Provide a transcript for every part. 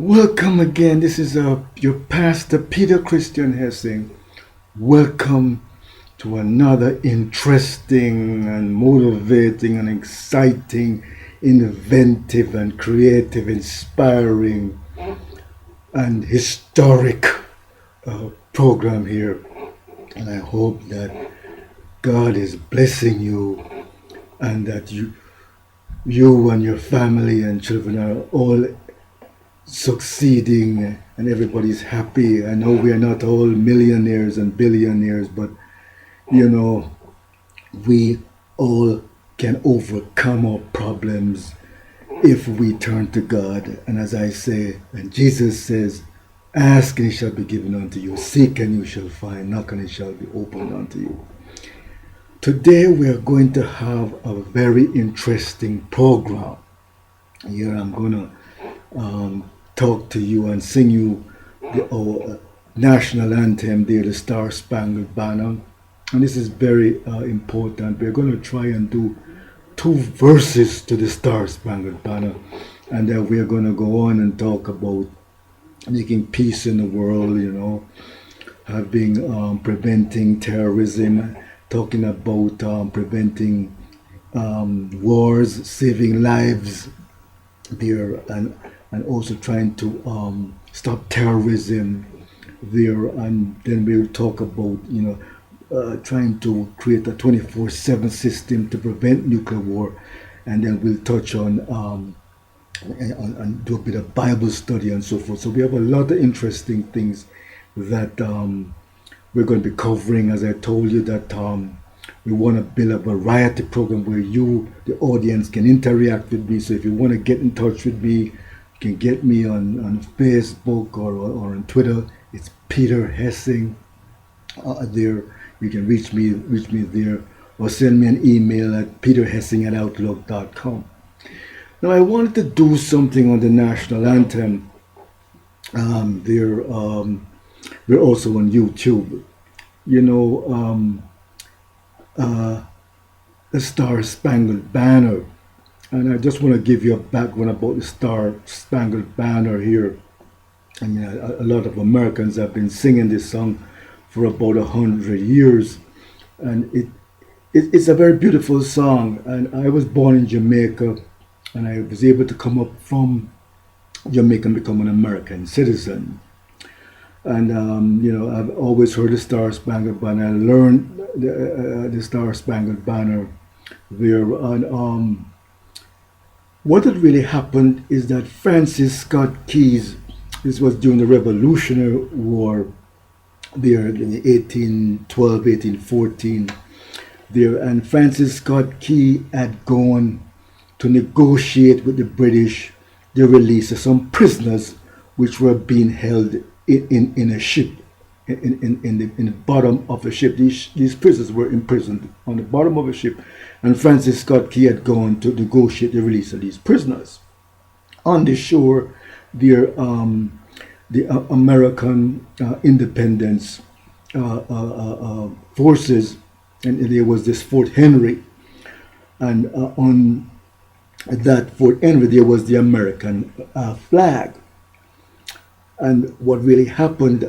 Welcome again. This is your pastor, Peter Christian Hessing. Welcome to another interesting and motivating and exciting, inventive and creative, inspiring and historic program here. And I hope that God is blessing you and that you and your family and children are all succeeding and everybody's happy. I know we are not all millionaires and billionaires, but we all can overcome our problems if we turn to God. And as I say, and Jesus says, ask and it shall be given unto you, seek and you shall find, knock and it shall be opened unto you. Today we are going to have a very interesting program. Here I'm going to talk to you and sing you our national anthem there, the Star Spangled Banner. And this is very important. We're going to try and do two verses to the Star Spangled Banner. And then we're going to go on and talk about making peace in the world, preventing terrorism, talking about preventing wars, saving lives there, and also trying to stop terrorism there. And then we'll talk about trying to create a 24/7 system to prevent nuclear war. And then we'll touch on and do a bit of Bible study and so forth. So we have a lot of interesting things that we're going to be covering. As I told you, that we want to build a variety program where you, the audience, can interact with me. So if you want to get in touch with me, you can get me on Facebook or on Twitter. It's Peter Hessing there. You can reach me there, or send me an email at peterhessing@outlook.com. Now I wanted to do something on the national anthem. We're also on YouTube. The Star Spangled Banner. And I just want to give you a background about the Star Spangled Banner here. And a lot of Americans have been singing this song for about 100 years. And it's a very beautiful song. And I was born in Jamaica, and I was able to come up from Jamaica and become an American citizen. And I've always heard the Star Spangled Banner. I learned the Star Spangled Banner there. And what had really happened is that Francis Scott Keys, this was during the Revolutionary War there in 1812, 1814 there, and Francis Scott Key had gone to negotiate with the British the release of some prisoners which were being held in a ship, in the bottom of a ship. These prisoners were imprisoned on the bottom of a ship, and Francis Scott Key had gone to negotiate the release of these prisoners. On the shore, there, the American independence forces, and there was this Fort Henry, and on that Fort Henry there was the American flag. And what really happened,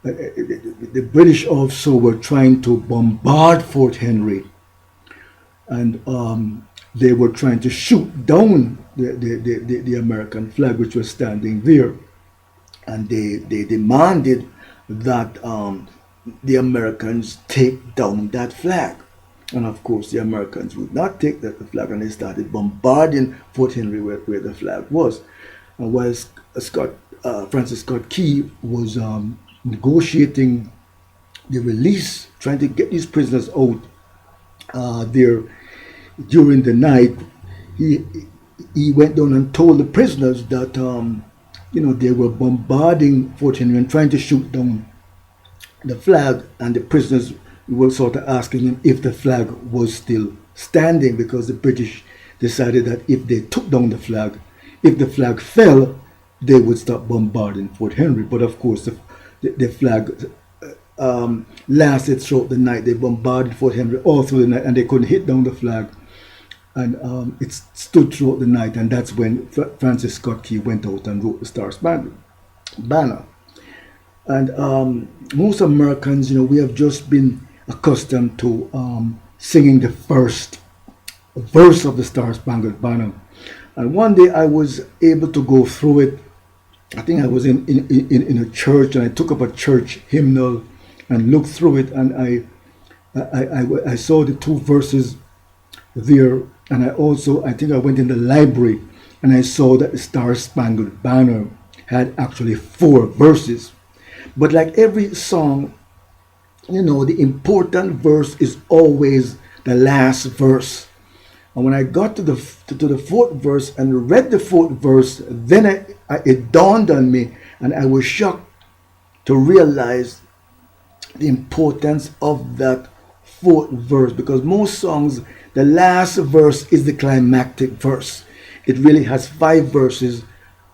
the British also were trying to bombard Fort Henry, and they were trying to shoot down the American flag which was standing there. And they demanded that the Americans take down that flag. And of course the Americans would not take that flag, and they started bombarding Fort Henry where the flag was. And while Francis Scott Key was negotiating the release, trying to get these prisoners out there during the night, he went down and told the prisoners that they were bombarding Fort Henry and trying to shoot down the flag, and the prisoners were sort of asking him if the flag was still standing, because the British decided that if they took down the flag, if the flag fell, they would stop bombarding Fort Henry. But of course the flag lasted throughout the night. They bombarded Fort Henry all through the night, and they couldn't hit down the flag. and it stood throughout the night, and that's when Francis Scott Key went out and wrote the Star Spangled Banner. And most Americans, we have just been accustomed to singing the first verse of the Star Spangled Banner. And one day I was able to go through it. I think I was in a church, and I took up a church hymnal and looked through it, and I saw the two verses there. And I think I went in the library and I saw that the Star Spangled Banner had actually 4 verses. But like every song, the important verse is always the last verse. And when I got to the 4th verse and read the 4th verse, then it dawned on me, and I was shocked to realize the importance of that 4th verse, because most songs, the last verse is the climactic verse. It really has 5 verses.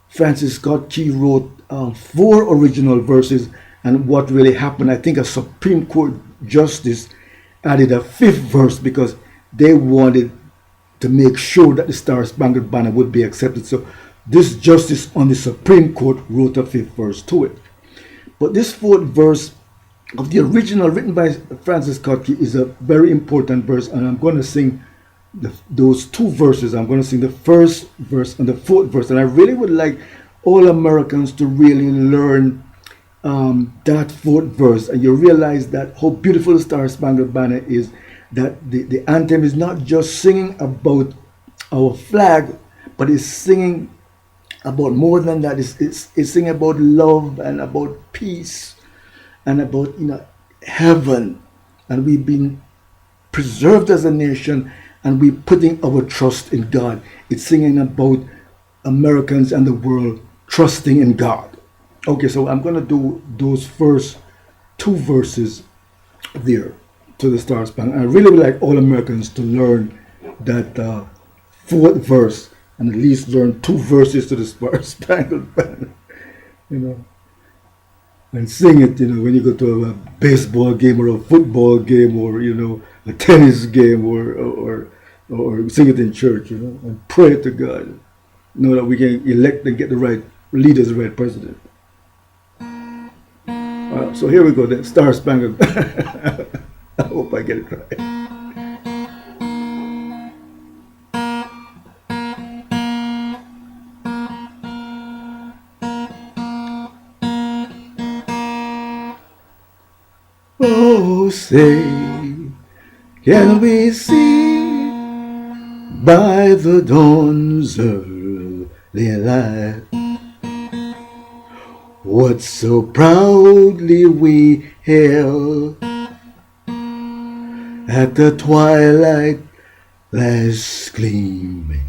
Francis Scott Key wrote 4 original verses, and what really happened, I think a Supreme Court justice added a 5th verse because they wanted to make sure that the Star Spangled Banner would be accepted. So this justice on the Supreme Court wrote a 5th verse to it. But this 4th verse of the original, written by Francis Scott Key, is a very important verse, and I'm going to sing those 2 verses. I'm going to sing the first verse and the 4th verse, and I really would like all Americans to really learn that 4th verse, and you realize that how beautiful the Star Spangled Banner is, that the anthem is not just singing about our flag, but it's singing about more than that. It's singing about love and about peace and about heaven, and we've been preserved as a nation, and we're putting our trust in God. It's singing about Americans and the world trusting in God. Okay, so I'm going to do those first 2 verses there to the Star Spangled. I really would like all Americans to learn that 4th verse, and at least learn 2 verses to the Star Spangled Banner, and sing it, when you go to a baseball game or a football game, or a tennis game, or sing it in church, and pray to God, that we can elect and get the right leaders, the right president. So here we go, then, Star Spangled. I hope I get it right. Oh, say, can we see by the dawn's early light what so proudly we hailed at the twilight last gleaming,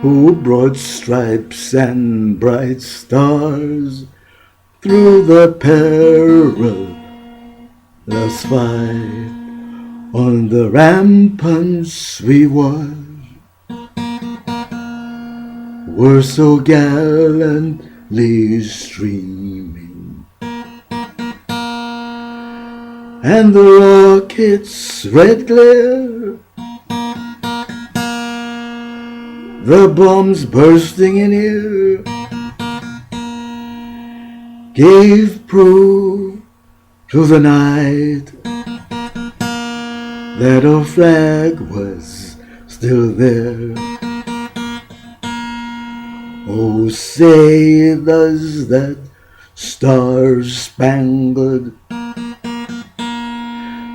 who brought stripes and bright stars through the perilous fight? On the ramparts we were so gallantly streaming, and the rocket's red glare, the bombs bursting in air, gave proof to the night that our flag was still there. Oh, say does that star-spangled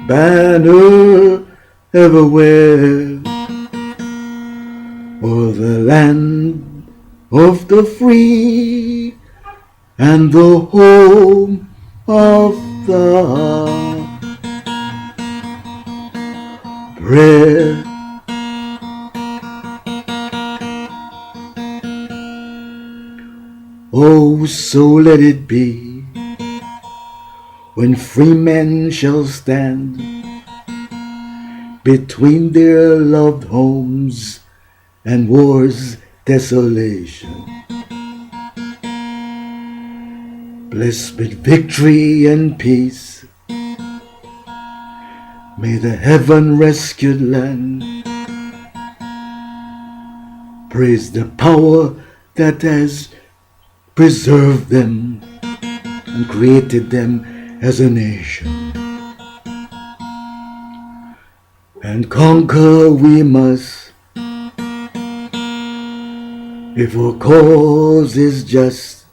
banner ever wave o'er the land of the free and the home of the brave? Oh, so let it be, when free men shall stand between their loved homes and war's desolation, blessed with victory and peace, May the heaven rescued land praise the power that has preserved them and created them as a nation. And conquer we must, if our cause is just,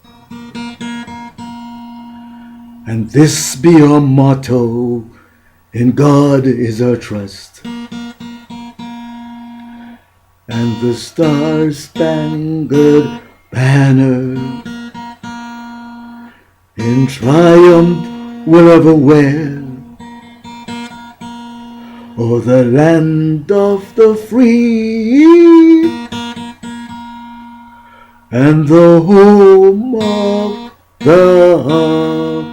and this be our motto, in God is our trust. And the star-spangled banner in triumph will ever wear, o'er the land of the free and the home of the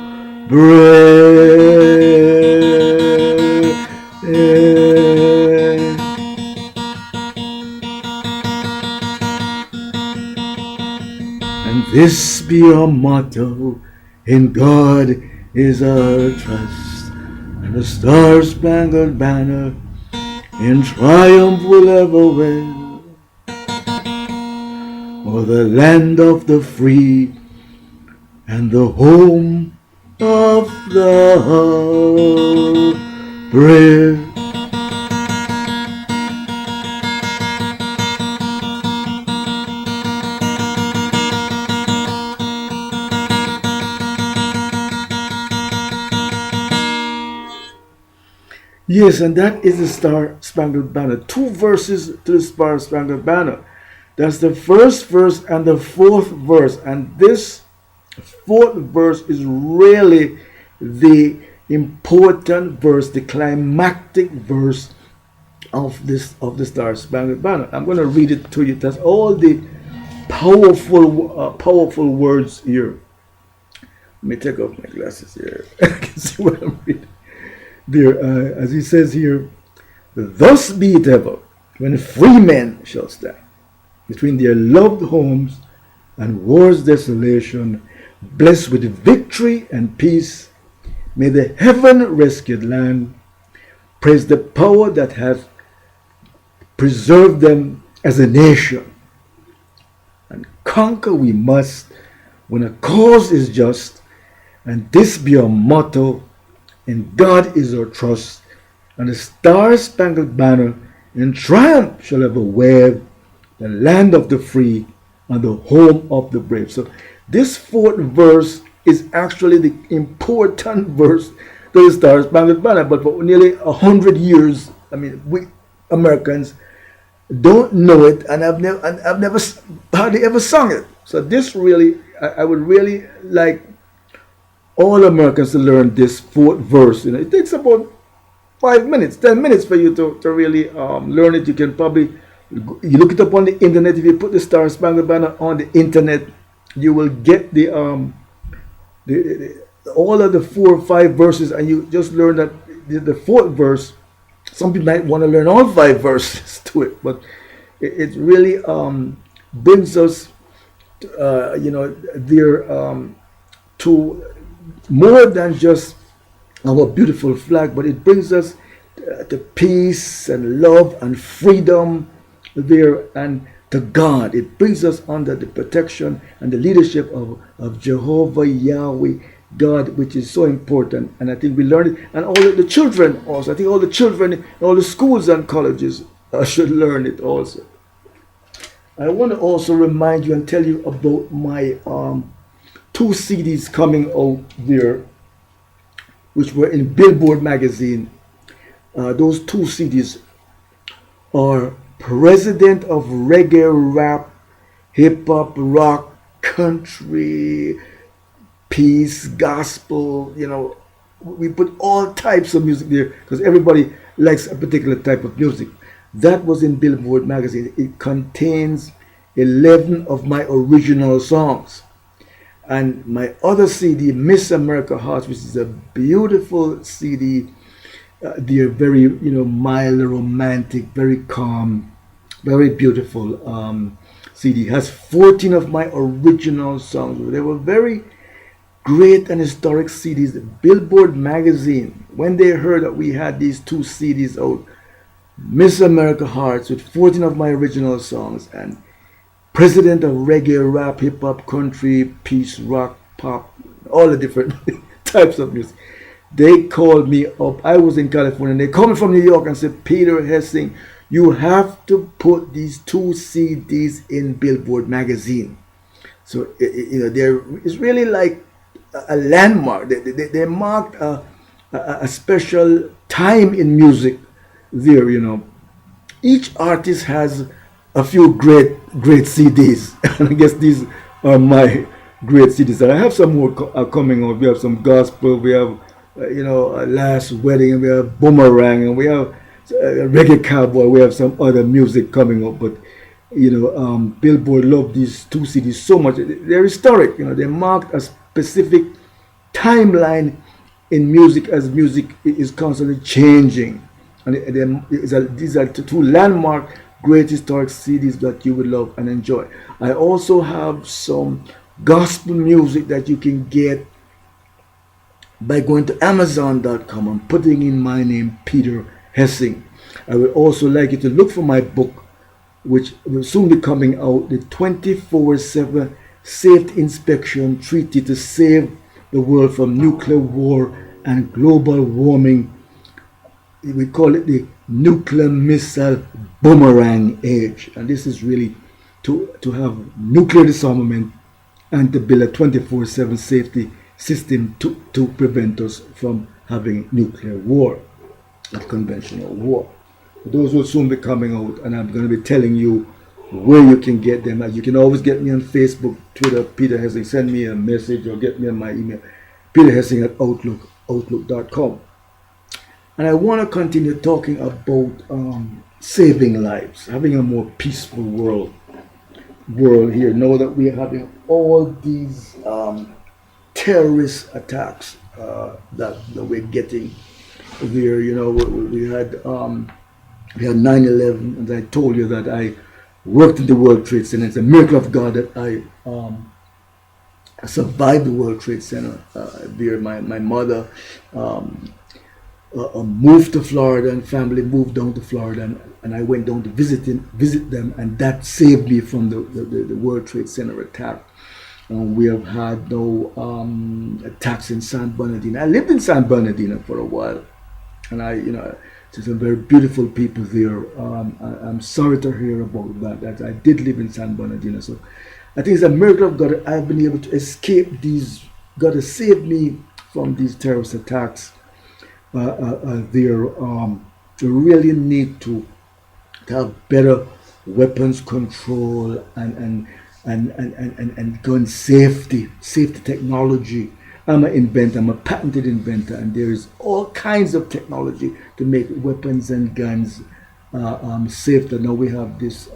brave. And this be our motto, in God is our trust. And the star-spangled banner in triumph will ever wave, o'er the land of the free and the home of the brave. Yes, and that is the Star-Spangled Banner. 2 verses to the Star-Spangled Banner. That's the first verse and the 4th verse. And this 4th verse is really the important verse, the climactic verse of the Star-Spangled Banner. I'm going to read it to you. That's all the powerful words here. Let me take off my glasses here. I can see what I'm reading. There, as he says here, thus be it ever, when free men shall stand between their loved homes and war's desolation, blessed with victory and peace, may the heaven-rescued land praise the power that hath preserved them as a nation. And conquer we must when a cause is just, and this be our motto, in God is our trust, and the star-spangled banner in triumph shall ever wave, the land of the free and the home of the brave. So this 4th verse is actually the important verse to the Star-Spangled Banner. But for nearly 100 years, I mean, we Americans don't know it, and I've never hardly ever sung it. So this really, I would really like all Americans to learn this 4th verse. You know, it takes about 5 minutes, 10 minutes for you to really learn it. You can probably, you look it up on the internet. If you put the Star-Spangled Banner on the internet, you will get the all of the 4 or 5 verses, and you just learn that the 4th verse. Some people might want to learn all 5 verses to it, but it really brings us, there to more than just our beautiful flag, but it brings us to peace and love and freedom there, and to God. It brings us under the protection and the leadership of Jehovah Yahweh God, which is so important. And I think we learn it, and all the children also. I think all the children in all the schools and colleges should learn it also. I want to also remind you and tell you about my 2 CDs coming out there, which were in Billboard magazine. Those 2 CDs are President of Reggae, Rap, Hip Hop, Rock, Country, Peace, Gospel. You know, we put all types of music there because everybody likes a particular type of music. That was in Billboard magazine. It contains 11 of my original songs. And my other CD, Miss America Hearts, which is a beautiful CD. They're very, mild, romantic, very calm, very beautiful CD. Has 14 of my original songs. They were very great and historic CDs. Billboard magazine, when they heard that we had these two CDs out, Miss America Hearts with 14 of my original songs, and President of Reggae, Rap, Hip Hop, Country, Peace, Rock, Pop, all the different types of music. They called me up. I was in California, and they called me from New York and said, Peter Hessing, you have to put these two CDs in Billboard magazine. So, there is really like a landmark. They marked a special time in music there. Each artist has a few great CDs, and I guess these are my great CDs. And I have some more coming out. We have some gospel. We have Last Wedding, and we have Boomerang, and we have Reggae Cowboy. We have some other music coming up, but Billboard loved these two CDs so much. They're historic. They marked a specific timeline in music, as music is constantly changing. And these are two landmark, great historic CDs that you would love and enjoy. I also have some gospel music that you can get by going to Amazon.com and putting in my name, Peter Hessing. I would also like you to look for my book, which will soon be coming out, the 24/7 Safety Inspection Treaty to Save the World from Nuclear War and Global Warming. We call it the Nuclear Missile Boomerang Age. And this is really to have nuclear disarmament and to build a 24/7 safety system to prevent us from having nuclear war, a conventional war. Those will soon be coming out, and I'm going to be telling you where you can get them. You can always get me on Facebook, Twitter, Peter Hessing. Send me a message or get me on my email, peterhessing at outlook.com. And I want to continue talking about saving lives, having a more peaceful world here. Know that we are having all these terrorist attacks that we're getting there. We had 9/11, and I told you that I worked in the World Trade Center. It's a miracle of God that I survived the World Trade Center. There, my mother moved to Florida, and family moved down to Florida, and I went down to visit them, and that saved me from the World Trade Center attack. We have had no attacks in San Bernardino. I lived in San Bernardino for a while, and there's some very beautiful people there. I'm sorry to hear about that I did live in San Bernardino. So I think it's a miracle of God that I've been able to escape these. God has saved me from these terrorist attacks there. You really need to have better weapons control and gun safety technology. I'm an inventor. I'm a patented inventor, and there is all kinds of technology to make weapons and guns safer. Now we have this.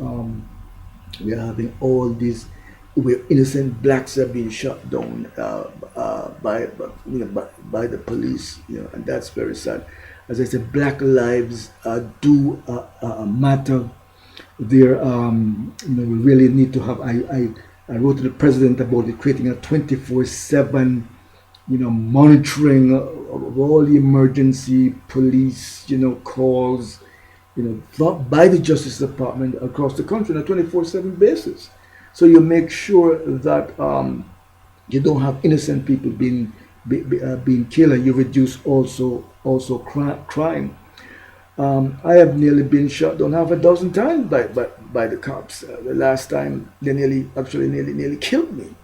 We are having all these. Where innocent blacks are being shot down by the police, and that's very sad. As I said, black lives do matter. There, we really need to have. I wrote to the president about it, creating a 24/7. Monitoring of all the emergency police, calls, by the Justice Department across the country on a 24/7 basis. So you make sure that you don't have innocent people being killed, and you reduce also crime. I have nearly been shot down half a dozen times by the cops. The last time they nearly killed me.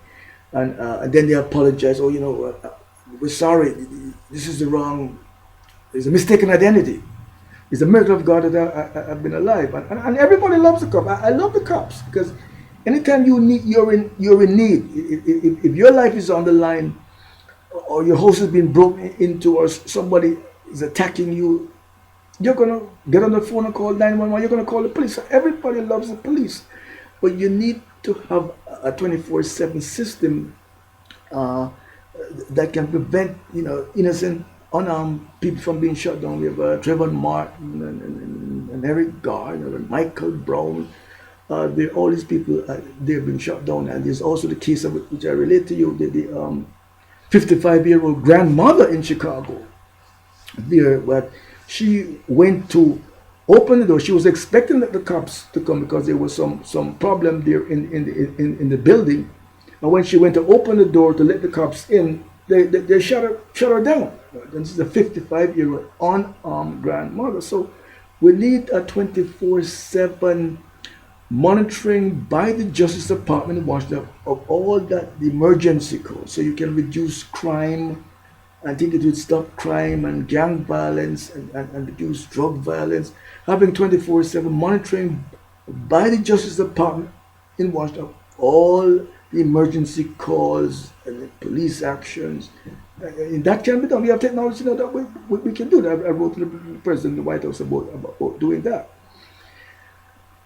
And then they apologize. We're sorry. This is it's a mistaken identity. It's a miracle of God that I've been alive. And everybody loves the cops. I love the cops because anytime you're in need. If your life is on the line, or your house has been broken into, or somebody is attacking you, you're gonna get on the phone and call 911. You're gonna call the police. So everybody loves the police, but you need to have a 24/7 system that can prevent innocent, unarmed people from being shot down. We have Trayvon Martin and Eric Garr, and Michael Brown. All these people they've been shot down, and there's also the case of which I relate to you, 55-year-old grandmother in Chicago there, but she went to open the door. She was expecting the cops to come because there was some problem there in the building. And when she went to open the door to let the cops in, they shut her down. This is a 55-year-old unarmed grandmother. So we need a 24/7 monitoring by the Justice Department in Washington of all that the emergency code, so you can reduce crime. I think it would stop crime and gang violence and reduce drug violence. Having 24/7 monitoring by the Justice Department in Washington, all the emergency calls and the police actions, and that can be done. We have technology now that we can do that. I wrote to the President of the White House about doing that.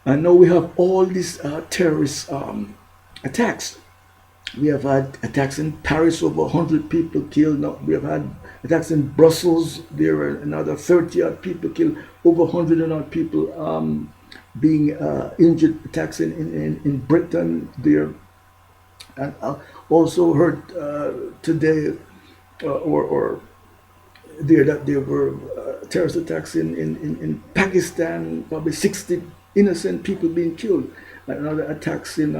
I know we have all these terrorist attacks. We have had attacks in Paris, over 100 people killed. Now, we have had attacks in Brussels. There are another 30 odd people killed, over 100 odd people being injured. Attacks in Britain there. And I also heard today or there that there were terrorist attacks in Pakistan, probably 60 innocent people being killed. Another attacks in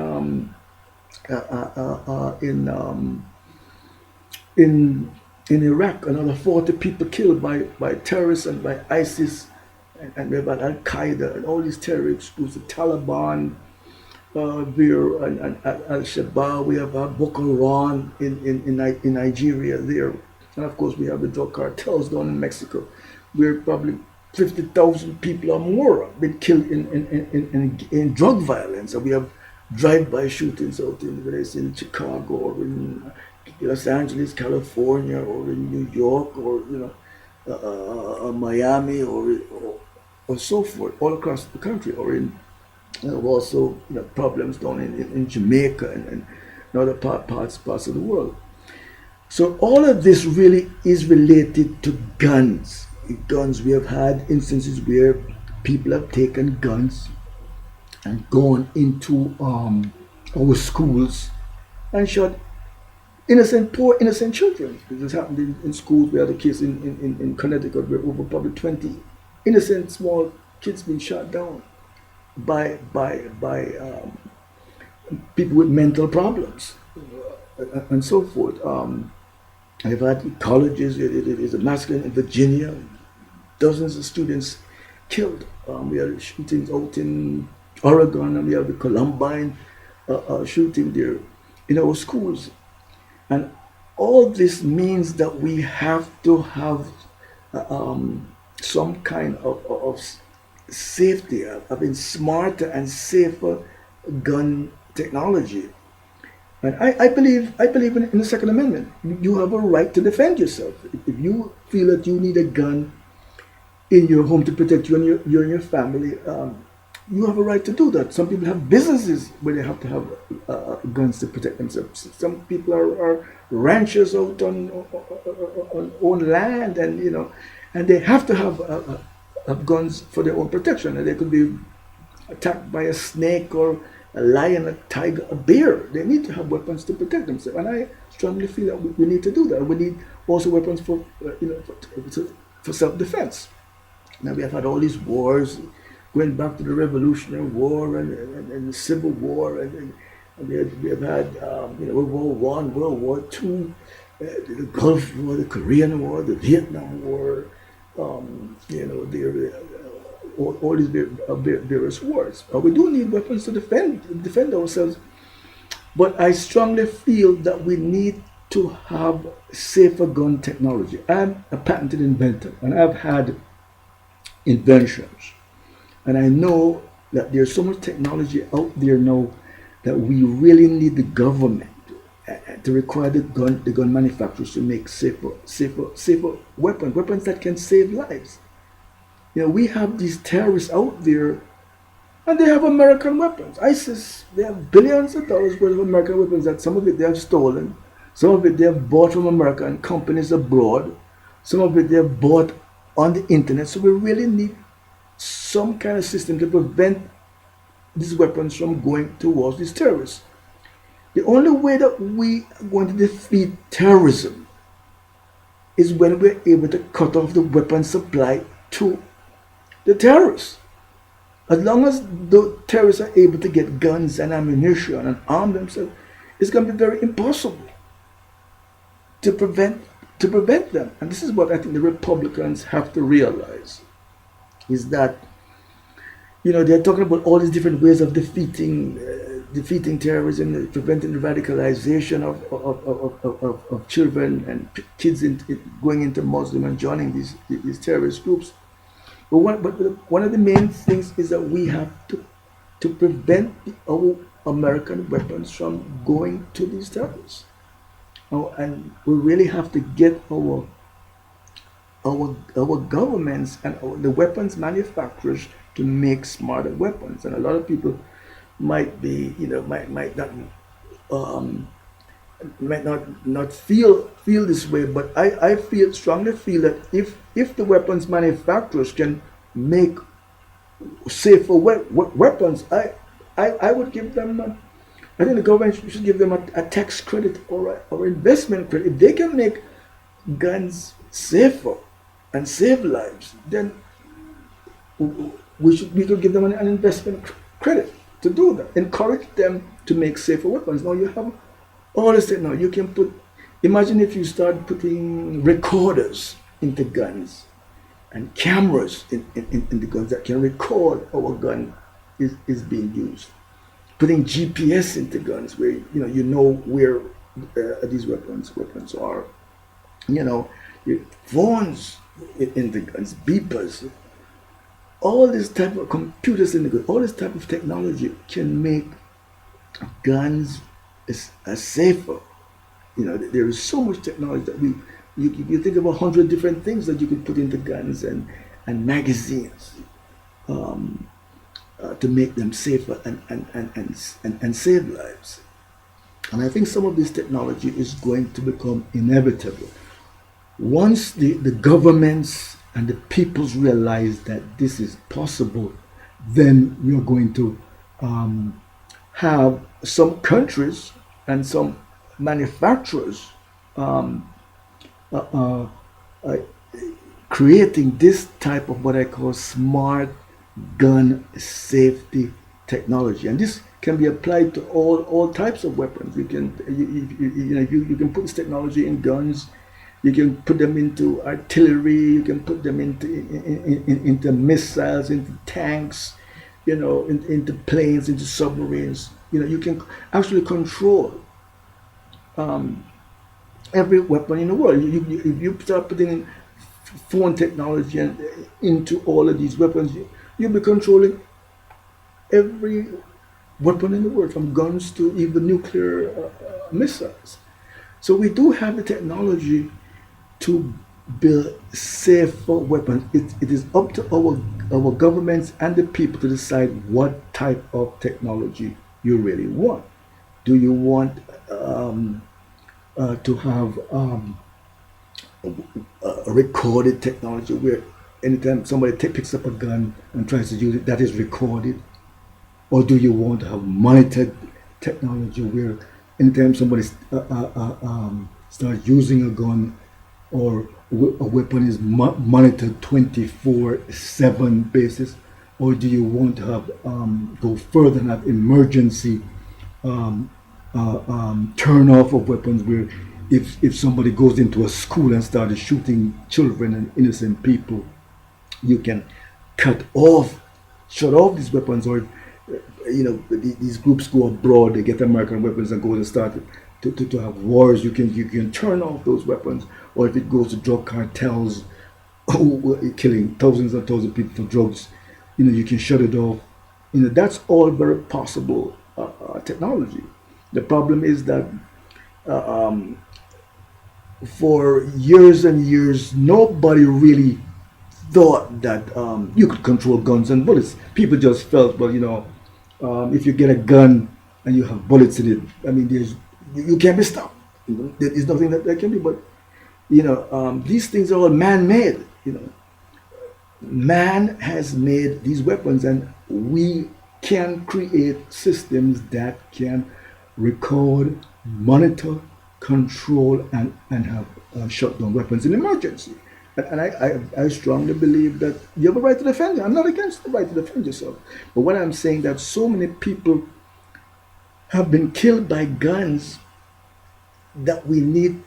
Iraq, another 40 people killed by terrorists and by ISIS, and we have Al Qaeda and all these terrorist groups, the Taliban, there and Al Shabaab. We have Boko Haram in Nigeria there, and of course we have the drug cartels down in Mexico. We're probably 50,000 people or more have been killed in drug violence, and we have drive-by shootings out whether it's in Chicago or in Los Angeles, California, or in New York, or Miami, or so forth, all across the country, or in also problems down in Jamaica and other parts of the world. So all of this really is related to guns. Guns. We have had instances where people have taken guns and gone into our schools and shot poor innocent children. This happened in schools. We had a case in Connecticut where over probably 20 innocent small kids being shot down by people with mental problems and so forth. I've had colleges. It is a massacre in Virginia. Dozens of students killed. We had shootings out in Oregon, and we have the Columbine shooting there in our schools. And all this means that we have to have some kind of safety, having smarter and safer gun technology. And I believe in the Second Amendment. You have a right to defend yourself. If you feel that you need a gun in your home to protect you and your family, you have a right to do that. Some people have businesses where they have to have guns to protect themselves. Some people are ranchers out on own land, and they have to have guns for their own protection. And they could be attacked by a snake or a lion, a tiger, a bear. They need to have weapons to protect themselves. And I strongly feel that we need to do that. We need also weapons for self-defense. Now we have had all these wars, going back to the Revolutionary War and the Civil War, and we have had World War I, World War II, the Gulf War, the Korean War, the Vietnam War, all these various wars. We do need weapons to defend ourselves, but I strongly feel that we need to have safer gun technology. I'm a patented inventor, and I've had inventions. And I know that there's so much technology out there now that we really need the government to require the gun manufacturers to make safer weapons that can save lives. We have these terrorists out there, and they have American weapons. ISIS, they have billions of dollars worth of American weapons that some of it they have stolen, some of it they have bought from America and companies abroad, some of it they have bought on the internet. So we really need some kind of system to prevent these weapons from going towards these terrorists. The only way that we are going to defeat terrorism is when we're able to cut off the weapon supply to the terrorists. As long as the terrorists are able to get guns and ammunition and arm themselves, it's going to be very impossible to prevent them. And this is what I think the Republicans have to realize: is that they're talking about all these different ways of defeating terrorism, preventing the radicalization of children and kids going into Muslim and joining these terrorist groups. But one of the main things is that we have to prevent our American weapons from going to these terrorists. Oh, and we really have to get our governments and the weapons manufacturers to make smarter weapons. And a lot of people might be, um, might not feel this way, but I strongly feel that if the weapons manufacturers can make safer weapons, I would give them. I think the government should give them a tax credit or investment credit. If they can make guns safer and save lives, then we could give them an investment credit to do that. Encourage them to make safer weapons. Now you have all this technology. You can imagine if you start putting recorders into guns and cameras in the guns that can record how a gun is being used. Putting GPS into guns where where these weapons are. Phones in the guns, beepers. All this type of computers in the gun, all this type of technology can make guns safer. There is so much technology that you think of 100 different things that you could put into guns and magazines. To make them safer and save lives. And I think some of this technology is going to become inevitable. Once the governments and the peoples realize that this is possible, then we are going to have some countries and some manufacturers uh, uh, creating this type of what I call smart gun safety technology, and this can be applied to all types of weapons. You can put this technology in guns, you can put them into artillery, you can put them into missiles, into tanks, into planes, into submarines. You can actually control every weapon in the world. If you start putting phone technology into all of these weapons, you'll be controlling every weapon in the world, from guns to even nuclear missiles. So we do have the technology to build safer weapons. It is up to our governments and the people to decide what type of technology you really want. Do you want to have a recorded technology where anytime somebody picks up a gun and tries to use it, that is recorded? Or do you want to have monitored technology where anytime somebody starts using a gun or a weapon is monitored 24/7 basis? Or do you want to have go further and have emergency turn off of weapons where if somebody goes into a school and started shooting children and innocent people, you can shut off these weapons? Or these groups go abroad, they get American weapons and go and start to have wars. You can turn off those weapons. Or if it goes to drug cartels killing thousands and thousands of people for drugs, you can shut it off. That's all very possible technology. The problem is that for years and years, nobody really thought that you could control guns and bullets. People just felt, well, if you get a gun and you have bullets in it, I mean, you can't be stopped. There is nothing that can be. But these things are all man-made. Man has made these weapons, and we can create systems that can record, monitor, control, and have shut down weapons in emergency. And I strongly believe that you have a right to defend you. I'm not against the right to defend yourself. But what I'm saying that so many people have been killed by guns that we need.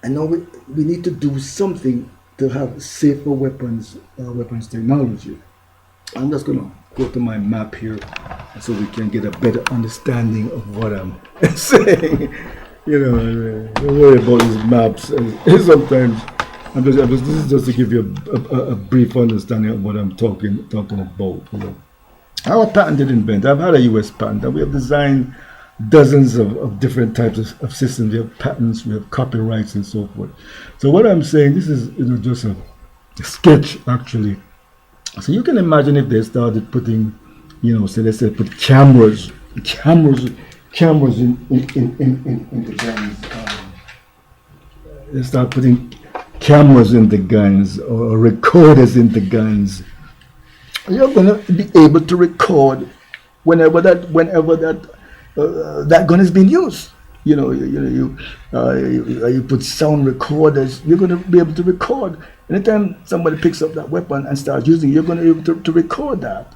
I know we need to do something to have safer weapons technology. I'm just gonna go to my map here so we can get a better understanding of what I'm saying. Don't worry about these maps. And sometimes this is just to give you a brief understanding of what I'm talking about. Our patent didn't invent. I've had a U.S. patent that we have designed dozens of different types of systems. We have patents, we have copyrights, and so forth. So what I'm saying, this is just a sketch actually. So you can imagine if they started putting, so let's say put cameras in the guns. They start putting cameras in the guns or recorders in the guns. You're gonna be able to record whenever that gun is being used. You put sound recorders. You're gonna be able to record anytime somebody picks up that weapon and starts using it. You're gonna be able to record that.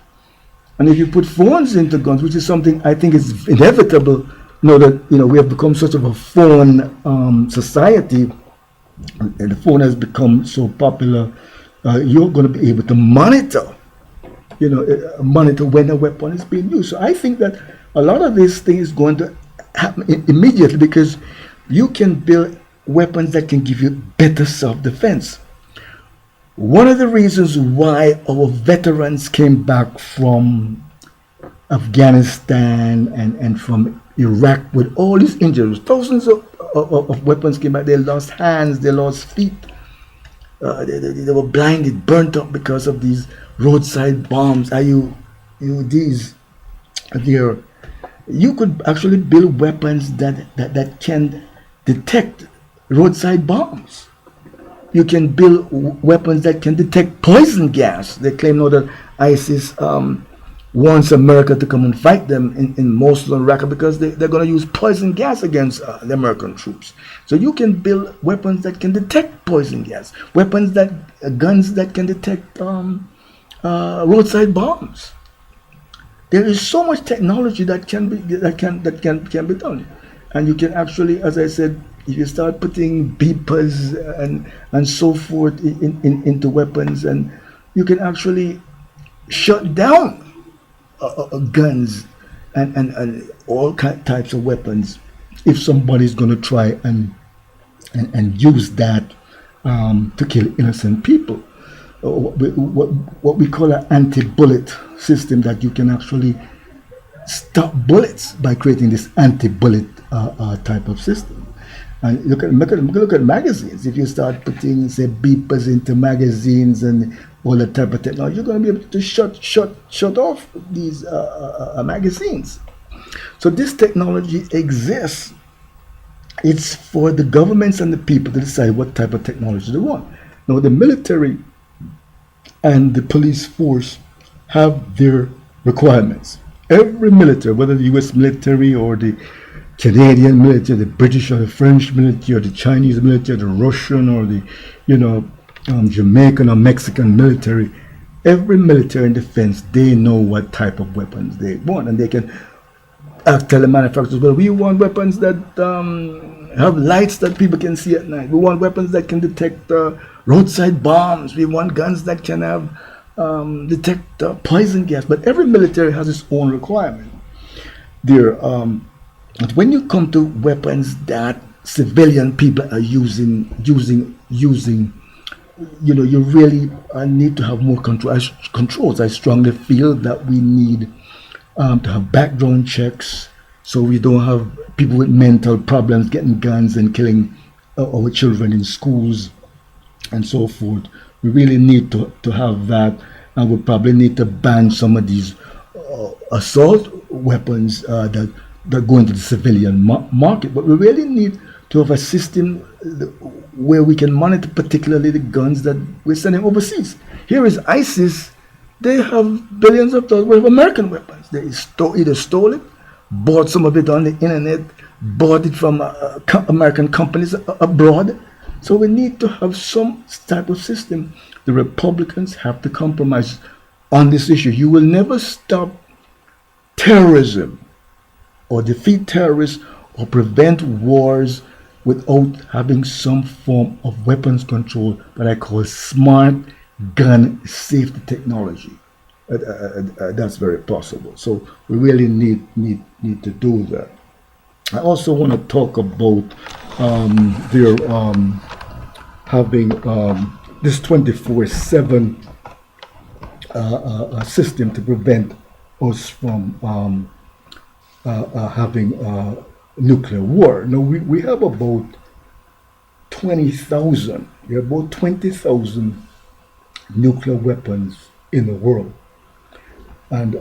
And if you put phones into guns, which is something I think is inevitable, that we have become such of a phone society, and the phone has become so popular. You're going to be able to monitor when a weapon is being used. So I think that a lot of this thing is going to happen immediately because you can build weapons that can give you better self-defense. One of the reasons why our veterans came back from Afghanistan and from Iraq with all these injuries, thousands of weapons came back. They lost hands, they lost feet, they were blinded, burnt up because of these roadside bombs, IUDs. You could actually build weapons that can detect roadside bombs. You can build weapons that can detect poison gas. They claim now that ISIS wants America to come and fight them in Mosul and Raqqa because they're going to use poison gas against the American troops. So you can build weapons that can detect poison gas, guns that can detect roadside bombs. There is so much technology that can be done, and you can actually, as I said, if you start putting beepers and so forth into weapons, and you can actually shut down guns and all types of weapons if somebody's going to try and use that to kill innocent people. What we call an anti-bullet system, that you can actually stop bullets by creating this anti-bullet type of system. And look at magazines. If you start putting, say, beepers into magazines and all that type of technology, you're going to be able to shut off these magazines. So this technology exists. It's for the governments and the people to decide what type of technology they want. Now, the military and the police force have their requirements. Every military, whether the U.S. military or the Canadian military, the British or the French military, or the Chinese military, the Russian or the Jamaican or Mexican military, every military in defense, they know what type of weapons they want, and they can tell the manufacturers, well, we want weapons that have lights that people can see at night. We want weapons that can detect roadside bombs. We want guns that can have detect poison gas. But every military has its own requirement. When you come to weapons that civilian people are using, you really need to have more controls. I strongly feel that we need to have background checks, so we don't have people with mental problems getting guns and killing our children in schools and so forth. We really need to have that, and we probably need to ban some of these assault weapons that go into the civilian market. But we really need to have a system where we can monitor particularly the guns that we're sending overseas. Here is ISIS. They have billions of dollars worth of American weapons. They either stole it bought some of it on the internet, bought it from American companies abroad. So we need to have some type of system. The Republicans have to compromise on this issue. You will never stop terrorism or defeat terrorists or prevent wars without having some form of weapons control that I call smart gun safety technology. That's very possible. So we really need to do that. I also want to talk about their having this 24/7 system to prevent us from having nuclear war. Now we have about 20,000. We have about 20,000 nuclear weapons in the world, and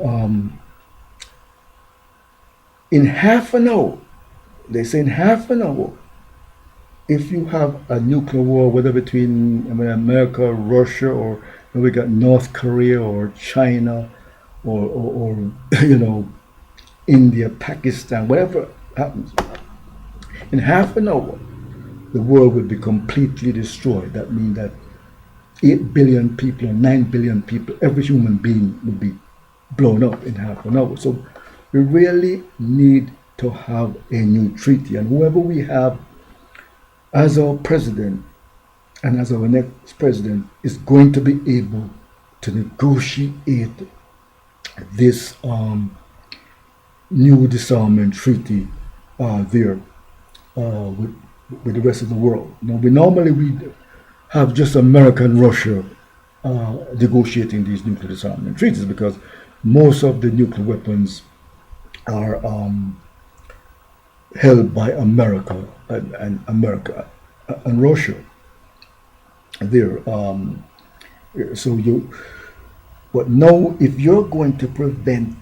in half an hour, they say in half an hour, if you have a nuclear war, whether between America, Russia, or we got North Korea or China, or India, Pakistan, whatever happens, in half an hour, the world would be completely destroyed. That means that 8 billion people or 9 billion people, every human being would be blown up in half an hour. So we really need to have a new treaty, and whoever we have as our president and as our next president is going to be able to negotiate this new disarmament treaty there with the rest of the world. Now, we have just America and Russia negotiating these nuclear disarmament treaties, because most of the nuclear weapons are held by America and Russia there. But now, if you're going to prevent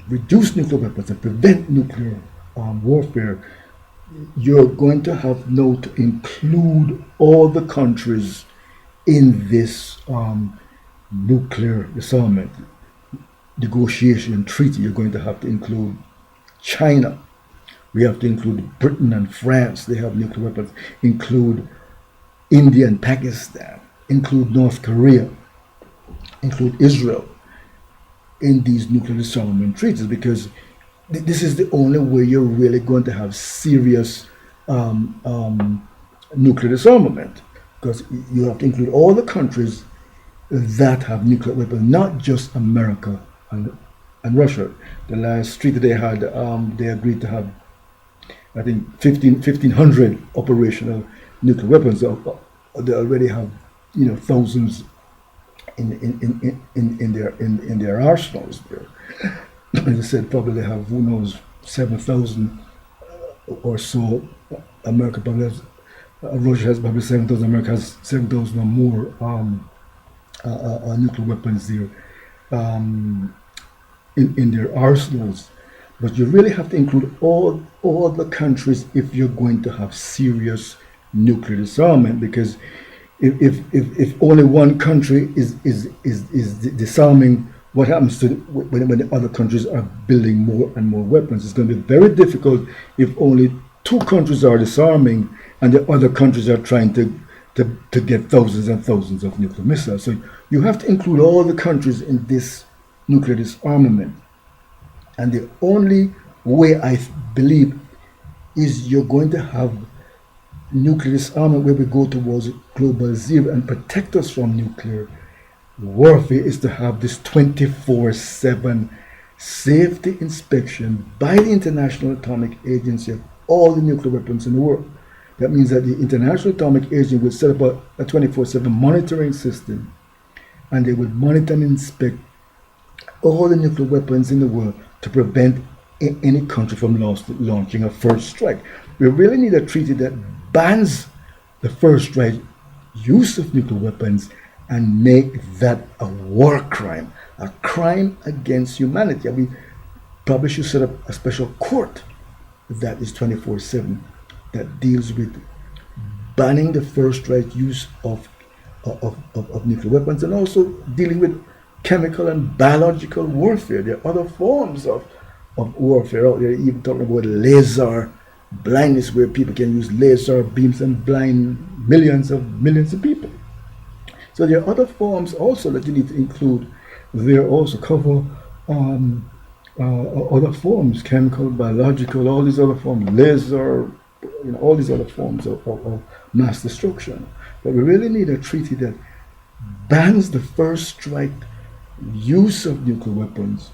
reduce nuclear weapons and prevent nuclear warfare, you're going to have now to include all the countries in this nuclear disarmament negotiation treaty. You're going to have to include China. We have to include Britain and France. They have nuclear weapons. Include India and Pakistan. Include North Korea. Include Israel in these nuclear disarmament treaties, because this is the only way you're really going to have serious nuclear disarmament, because you have to include all the countries that have nuclear weapons, not just America and Russia. The last treaty they had, they agreed to have, I think, 1,500 operational nuclear weapons. They already have, thousands in their arsenals there. As I said, probably they have, who knows, 7,000 or so. America probably has, Russia has probably 7,000. America has 7,000 or more nuclear weapons there in their arsenals. But you really have to include all the countries if you're going to have serious nuclear disarmament, because if only one country is disarming, what happens to when the other countries are building more and more weapons? It's going to be very difficult if only two countries are disarming and the other countries are trying to get thousands and thousands of nuclear missiles. So you have to include all the countries in this nuclear disarmament. And the only way, I believe, is you're going to have nuclear disarmament where we go towards global zero and protect us from nuclear warfare, is to have this 24/7 safety inspection by the International Atomic Agency of all the nuclear weapons in the world. That means that the International Atomic Agency will set up a 24/7 monitoring system, and they will monitor and inspect all the nuclear weapons in the world to prevent any country from launching a first strike. We really need a treaty that bans the first strike use of nuclear weapons and make that a war crime, a crime against humanity. And we probably should set up a special court that is 24/7 that deals with banning the first strike use of nuclear weapons, and also dealing with chemical and biological warfare. There are other forms of of warfare out there, even talking about laser blindness, where people can use laser beams and blind millions of people. So there are other forms also that you need to include. There also cover other forms, chemical, biological, all these other forms, laser, all these other forms of mass destruction. But we really need a treaty that bans the first strike use of nuclear weapons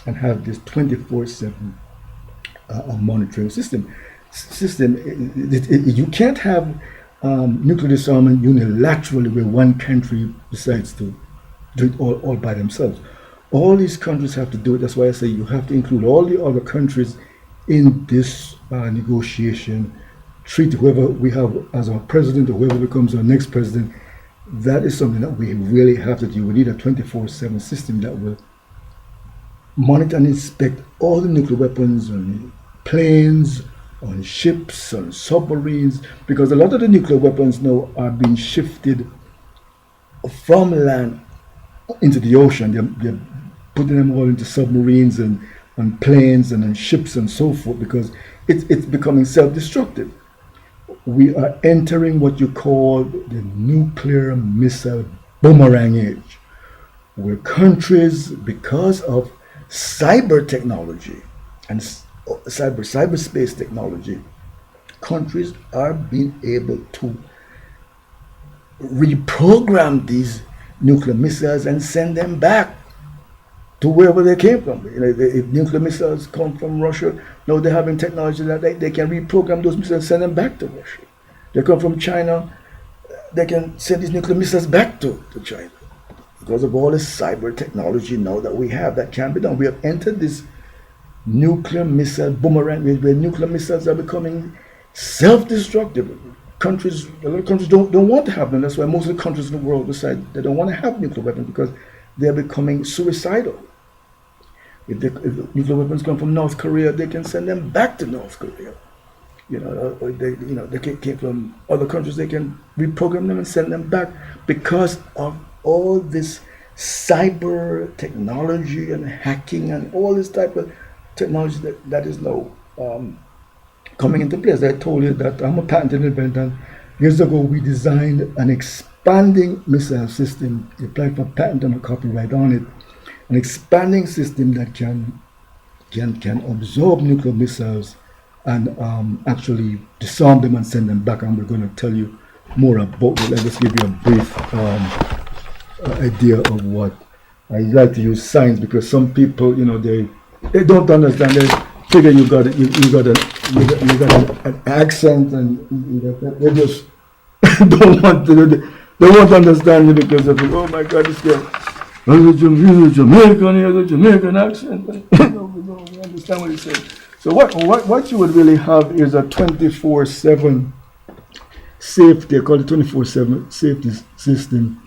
and have this 24/7 monitoring system. You can't have nuclear disarmament unilaterally where one country decides to do it all by themselves. All these countries have to do it. That's why I say you have to include all the other countries in this negotiation treaty. Whoever we have as our president or whoever becomes our next president, that is something that we really have to do. We need a 24/7 system that will monitor and inspect all the nuclear weapons on planes, on ships, on submarines, because a lot of the nuclear weapons now are being shifted from land into the ocean. They're putting them all into submarines and planes and on ships and so forth, because it's becoming self-destructive. We are entering what you call the nuclear missile boomerang age, where countries, because of cyber technology and cyberspace technology, countries are being able to reprogram these nuclear missiles and send them back to wherever they came from. If nuclear missiles come from Russia, now they're having technology that they can reprogram those missiles and send them back to Russia. They come from China, they can send these nuclear missiles back to China. Because of all this cyber technology now that we have, that can be done. We have entered this nuclear missile boomerang where nuclear missiles are becoming self-destructive. A lot of countries don't want to have them. That's why most of the countries in the world decide they don't want to have nuclear weapons, because they're becoming suicidal. If nuclear weapons come from North Korea, they can send them back to North Korea. They came from other countries, they can reprogram them and send them back because of all this cyber technology and hacking and all this type of technology that is now coming into place. I told you that I'm a patented inventor. Years ago, we designed an expanding missile system, applied for patent and a copyright on it, an expanding system that can absorb nuclear missiles and actually disarm them and send them back. And we're going to tell you more about it. Let's just give you a brief idea of what I like to use science, because some people, they don't understand. They figure you got an accent, and they just don't want to. They won't understand you because of, oh my God, this guy, he's a Jamaican, he has a Jamaican accent. We don't understand what he's saying. So what you would really have is a 24/7 safety, I call it 24/7 safety system,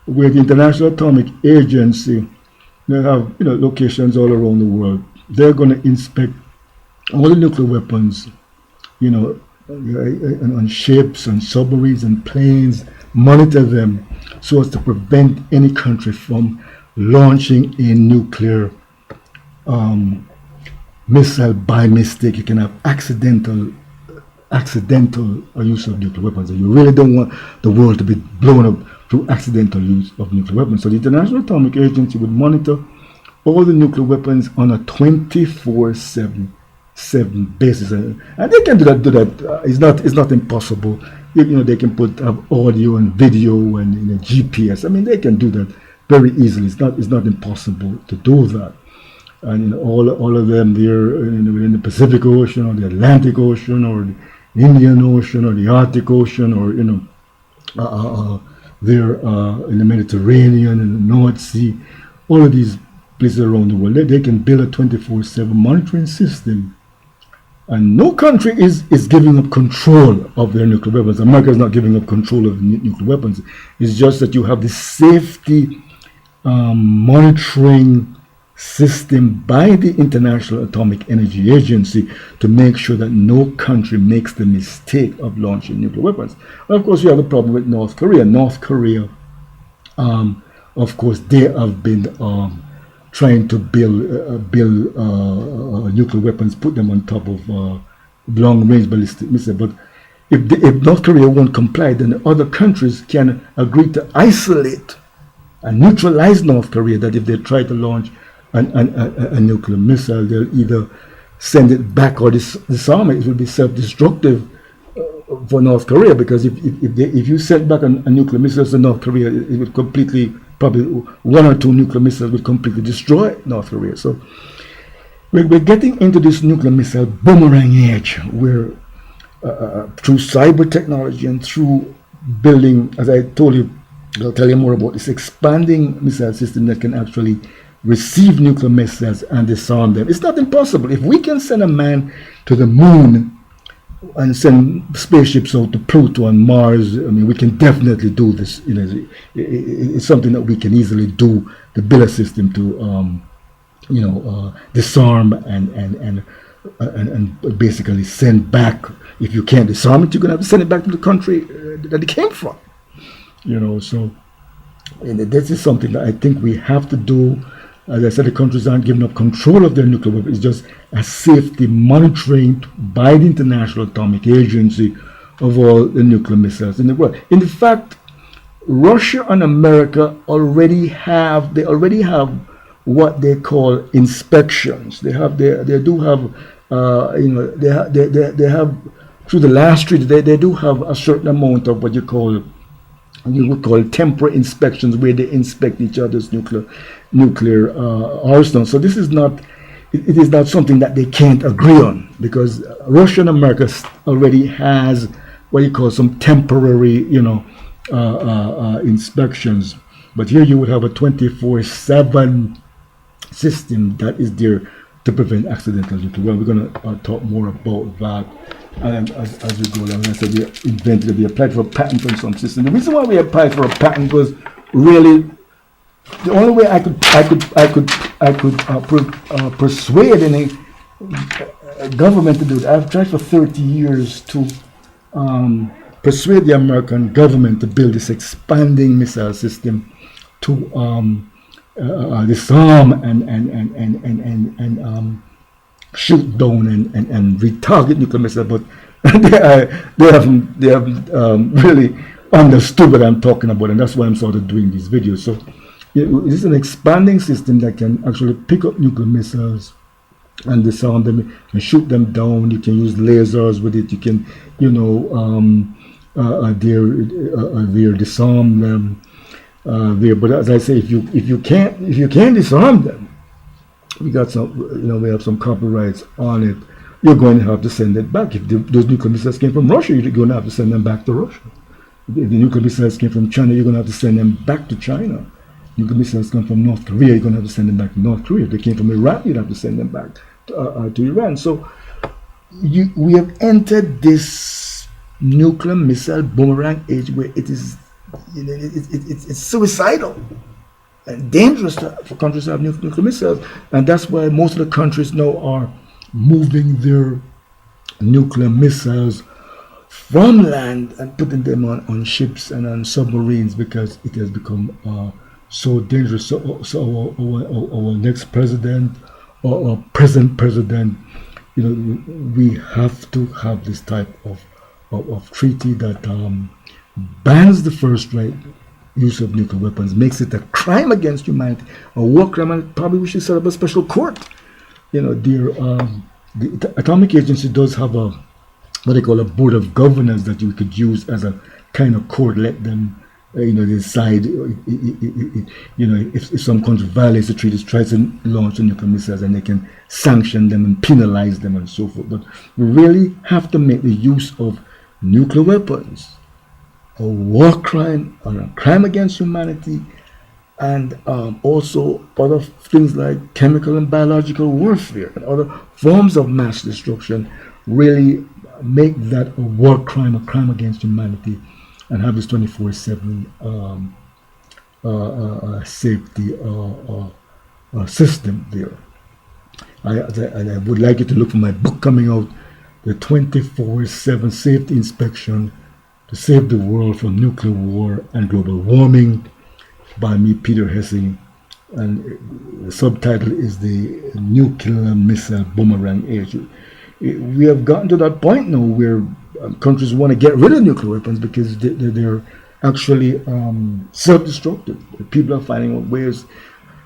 where the International Atomic Agency, they have locations all around the world. They're going to inspect all the nuclear weapons, on ships and submarines and planes, monitor them so as to prevent any country from launching a nuclear missile by mistake. You can have accidental use of nuclear weapons, and you really don't want the world to be blown up through accidental use of nuclear weapons. So the International Atomic Agency would monitor all the nuclear weapons on a 24/7 basis, and they can do that. It's not impossible. They can put audio and video and GPS. I mean, they can do that very easily. It's not impossible to do that. And all of them, they're within the Pacific Ocean or the Atlantic Ocean or the Indian Ocean or the Arctic Ocean, or they're in the Mediterranean and the North Sea. All of these places around the world, they can build a 24/7 monitoring system. And no country is giving up control of their nuclear weapons. America is not giving up control of nuclear weapons. It's just that you have the safety monitoring system by the International Atomic Energy Agency to make sure that no country makes the mistake of launching nuclear weapons. And of course, you have a problem with North Korea. North Korea, of course, they have been trying to build nuclear weapons, put them on top of long-range ballistic missiles. But if North Korea won't comply, then other countries can agree to isolate and neutralize North Korea. That if they try to launch a nuclear missile, they'll either send it back or disarm it. It will be self-destructive for North Korea, because if you send back a nuclear missile to North Korea, it would completely, probably one or two nuclear missiles would completely destroy North Korea. So we're getting into this nuclear missile boomerang age, where through cyber technology and through building, as I told you, I'll tell you more about this expanding missile system that can actually receive nuclear missiles and disarm them. It's not impossible. If we can send a man to the moon and send spaceships out to Pluto and Mars, I mean, we can definitely do this. You know, it's something that we can easily do to build a system to, disarm and basically send back. If you can't disarm it, you're gonna have to send it back to the country that it came from. You know, so this is something that I think we have to do. As I said, the countries aren't giving up control of their nuclear weapons. It's just a safety monitoring by the International Atomic Agency of all the nuclear missiles in the world. In fact, Russia and America already have what they call inspections. They have through the last treaty, they do have a certain amount of what you would call temporary inspections, where they inspect each other's nuclear arsenal. So this is not, it is not something that they can't agree on, because Russia and America already has what you call some temporary, inspections. But here you would have a 24/7 system that is there to prevent accidental nuclear. Well, we're going to talk more about that as we go along. I said we applied for a patent on some system. The reason why we applied for a patent was really the only way I could persuade any government to do it. I've tried for 30 years to persuade the American government to build this expanding missile system to disarm and shoot down and retarget nuclear missiles, but they haven't really understood what I'm talking about, and that's why I'm sort of doing these videos. So this is an expanding system that can actually pick up nuclear missiles and disarm them and shoot them down. You can use lasers with it. You can, disarm them. But as I say, if you can't disarm them, we have some copyrights on it. You're going to have to send it back. If those nuclear missiles came from Russia, you're going to have to send them back to Russia. If the nuclear missiles came from China, you're going to have to send them back to China. Nuclear missiles come from North Korea, you're going to have to send them back to North Korea. If they came from Iran, you'd have to send them back to Iran. So we have entered this nuclear missile boomerang age where it is, it's suicidal and dangerous for countries to have nuclear missiles, and that's why most of the countries now are moving their nuclear missiles from land and putting them on ships and on submarines, because it has become so dangerous. So our next president or our present president, we have to have this type of treaty that bans the first right use of nuclear weapons, makes it a crime against humanity, a war crime, and probably we should set up a special court. The Atomic Agency does have what they call a board of governors that you could use as a kind of court. Let them decide if some country violates the treaties, tries to launch nuclear missiles, and they can sanction them and penalize them and so forth. But we really have to make the use of nuclear weapons a war crime or a crime against humanity, and also other things like chemical and biological warfare and other forms of mass destruction. Really make that a war crime, a crime against humanity, and have this 24/7 safety system there. I would like you to look for my book coming out, the 24/7 Safety Inspection to Save the World from Nuclear War and Global Warming, by me, Peter Hessing. and the subtitle is the Nuclear Missile Boomerang Age. We have gotten to that point now where countries want to get rid of nuclear weapons because they're actually self-destructive. People are finding ways.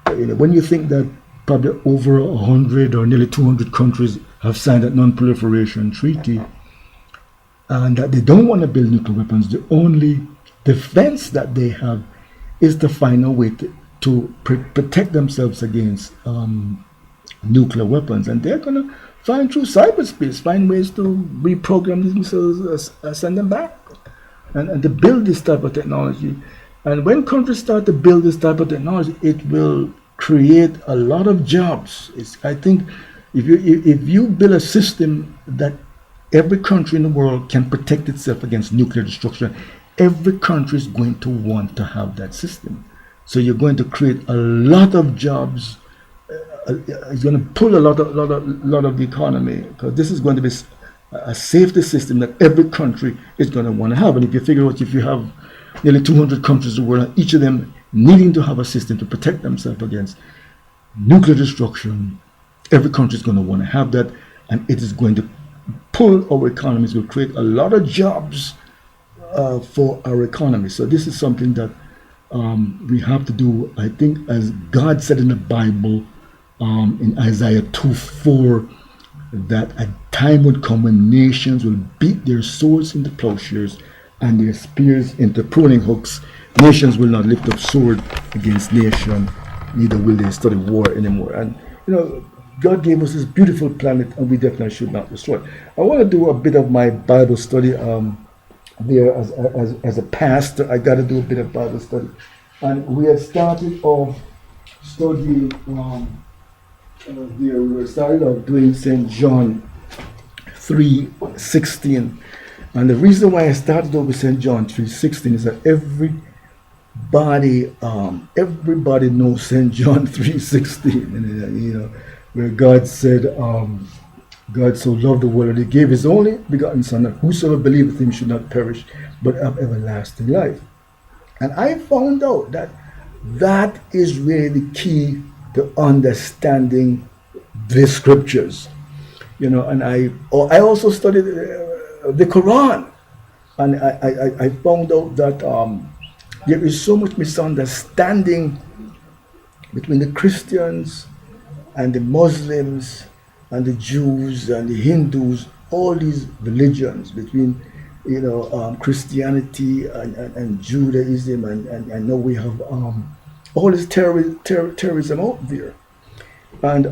When you think that probably over 100 or nearly 200 countries have signed that non-proliferation treaty, and that they don't want to build nuclear weapons, the only defense that they have is to find a way to protect themselves against nuclear weapons. And they're going to find through cyberspace, find ways to reprogram these missiles, send them back, and to build this type of technology. And when countries start to build this type of technology, it will create a lot of jobs. I think if you build a system that every country in the world can protect itself against nuclear destruction, every country is going to want to have that system. So you're going to create a lot of jobs. It's going to pull a lot of the economy, because this is going to be a safety system that every country is going to want to have. And if you figure out, if you have nearly 200 countries in the world, each of them needing to have a system to protect themselves against nuclear destruction, every country is going to want to have that, and it is going to pull our economies, will create a lot of jobs for our economy. So this is something that we have to do, I think, as God said in the Bible, in Isaiah 2:4, that a time would come when nations will beat their swords into plowshares and their spears into pruning hooks. Nations will not lift up sword against nation, neither will they study war anymore. And God gave us this beautiful planet, and we definitely should not destroy it. I want to do a bit of my Bible study there as a pastor. I got to do a bit of Bible study, and we had started off studying. We started off doing St. John 3:16, and the reason why I started off with St. John 3:16 is that everybody knows St. John 3:16, where God said, God so loved the world that he gave his only begotten Son, that whosoever believeth him should not perish, but have everlasting life. And I found out that is really the key to understanding the scriptures. And I also studied the Quran, and I found out that there is so much misunderstanding between the Christians and the Muslims and the Jews and the Hindus, all these religions, between Christianity and Judaism, and I know we have all this terrorism out there. And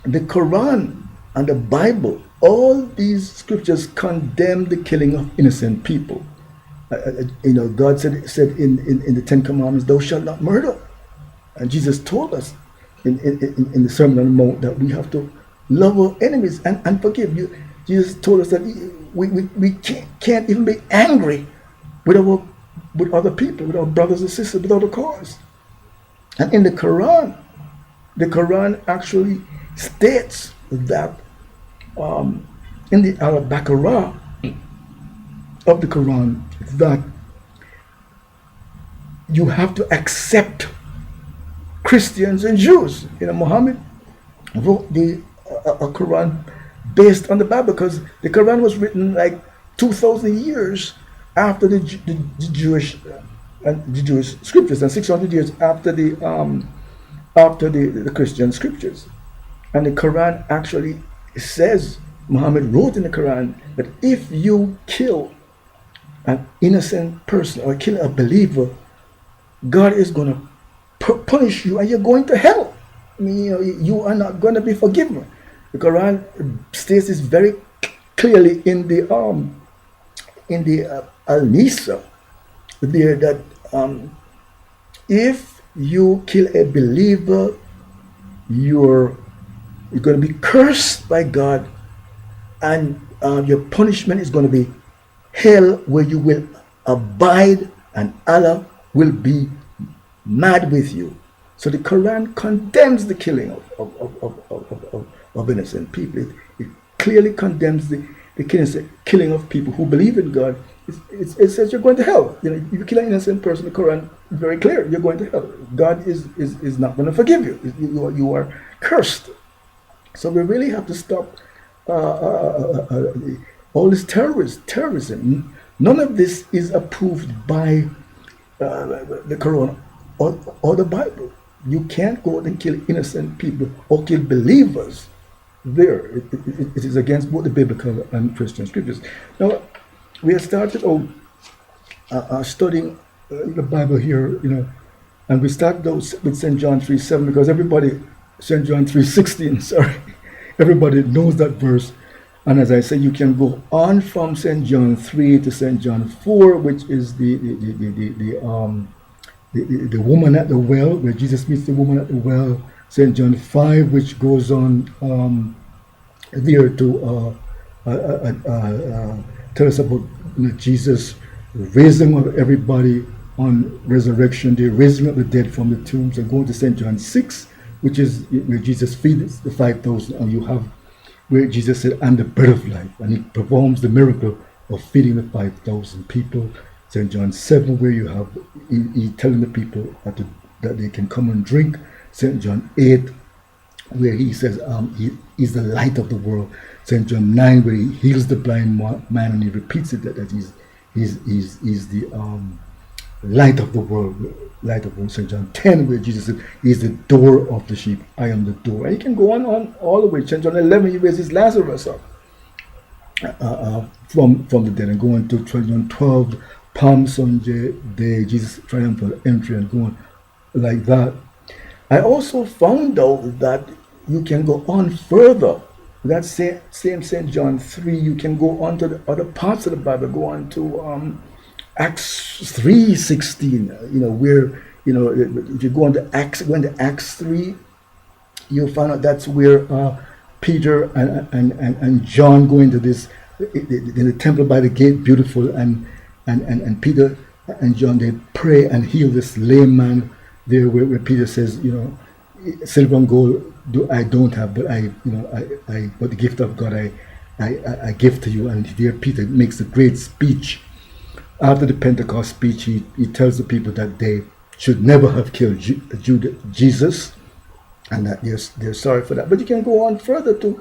the Quran and the Bible, all these scriptures condemn the killing of innocent people. God said in the Ten Commandments, "Thou shalt not murder," and Jesus told us in the Sermon on the Mount that we have to love our enemies and forgive. Jesus told us that we can't even be angry with other people, with our brothers and sisters, without a cause. And in the Quran actually states that in the Al-Baqarah of the Quran, that you have to accept Christians and Jews. Muhammad wrote a Quran based on the Bible, because the Quran was written like 2,000 years after the Jewish scriptures, and 600 years after the Christian scriptures. And the Quran actually says, Muhammad wrote in the Quran, that if you kill an innocent person or kill a believer, God is going to punish you, and you're going to hell. You are not going to be forgiven. The Quran states this very clearly in the Al-Nisa there, that if you kill a believer, you're going to be cursed by God, and your punishment is going to be hell, where you will abide, and Allah will be mad with you. So the Quran condemns the killing of innocent people. It clearly condemns the killing of people who believe in God. It says you're going to hell. If you kill an innocent person, the Quran very clear. You're going to hell. God is not going to forgive you. You are cursed. So we really have to stop all this terrorism. None of this is approved by the Quran or the Bible. You can't go and kill innocent people or kill believers there. It is against both the biblical and Christian scriptures. Now, we have started studying the Bible here, and we start those with St. John 3:7 because St. John 3:16, sorry, everybody knows that verse. And as I said, you can go on from St. John 3 to St. John 4, which is the woman at the well, where Jesus meets the woman at the well. St. John 5, which goes on there to tell us about Jesus raising up everybody on resurrection day, raising up the dead from the tombs, and going to St. John 6, which is where Jesus feeds the 5,000, and you have where Jesus said, "I'm the bread of life," and he performs the miracle of feeding the 5,000 people. St. John 7, where you have he telling the people that they can come and drink. St. John 8, where he says he is the light of the world. St. John 9, where he heals the blind man, and he repeats it that he's the light of the world, light of the world. St. John 10, where Jesus said, "He is the door of the sheep. I am the door." And you can go on all the way. St. John 11, he raises Lazarus up from the dead, and going to John 12, Palm Sunday day, Jesus' triumphal entry, and going like that. I also found out that you can go on further. That same St. John 3, you can go on to the other parts of the Bible, go on to Acts 3:16, where, if you go on to Acts 3, you'll find out that's where Peter and John go into this, in the temple by the gate, beautiful, and Peter and John, they pray and heal this lame man there, where Peter says, silver and gold I don't have, but but the gift of God I give to you. And there Peter makes a great speech. After the Pentecost speech, he tells the people that they should never have killed Jesus, and that they're sorry for that. But you can go on further to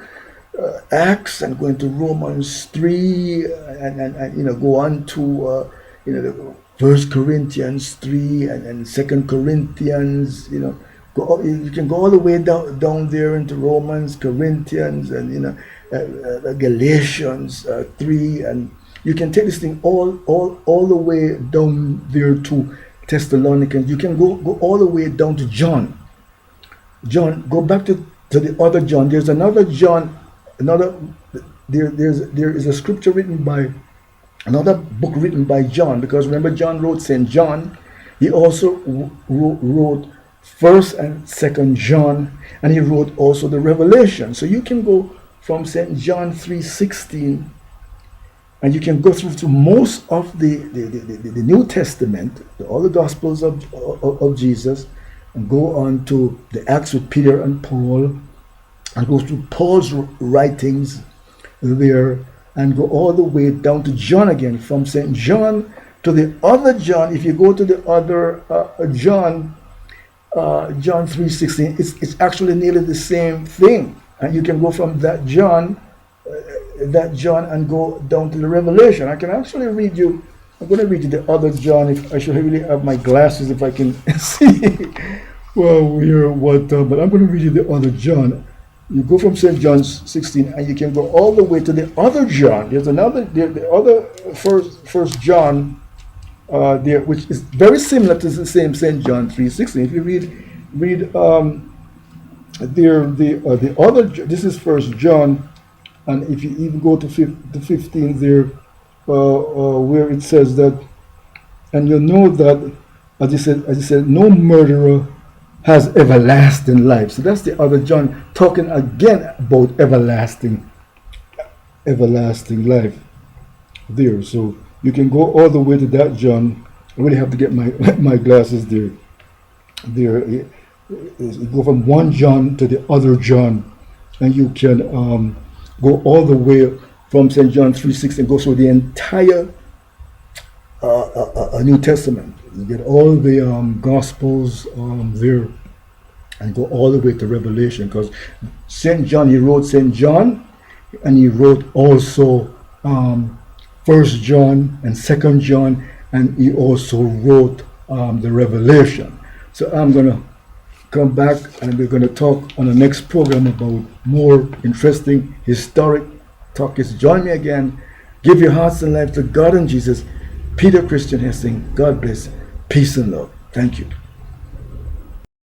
Acts, and go into Romans 3, and go on to the 1 Corinthians 3 and 2 Corinthians. You can go all the way down there into Romans, Corinthians, and Galatians 3, and you can take this thing all the way down there to Thessalonians. You can go all the way down to John. Go back to the other John. There's another John. There is a scripture written by another book written by John, because remember, John wrote St. John. He also wrote 1st and 2nd John, and he wrote also the Revelation. So you can go from St. John 3:16, and you can go through to most of the New Testament, all the Gospels of Jesus, and go on to the Acts with Peter and Paul, and go through Paul's writings there, and go all the way down to John again, from St. John to the other John. If you go to the other John, John 3:16, it's actually nearly the same thing, and you can go from that John and go down to the Revelation. I can actually read you. I'm going to read you the other John. If I should really have my glasses, if I can see well here but I'm going to read you the other John. You go from St. John 16, and you can go all the way to the other John. There's another, the other first John there, which is very similar to the same St. John 3:16. If you read there the other, this is 1 John, and if you even go to 15 there, where it says that, and you know that, as he said, no murderer has everlasting life. So that's the other John, talking again about everlasting life there. So you can go all the way to that John. I really have to get my glasses there. You go from one John to the other John, and you can go all the way from St. John 3:16 and go through the entire New Testament. You get all the Gospels there, and go all the way to Revelation, because St. John, he wrote St. John, and he wrote also First John and Second John, and he also wrote the Revelation. So I'm going to come back and we're going to talk on the next program about more interesting historic topics. Join me again. Give your hearts and life to God and Jesus. Peter Christian Hessing. God bless. Peace and love. Thank you.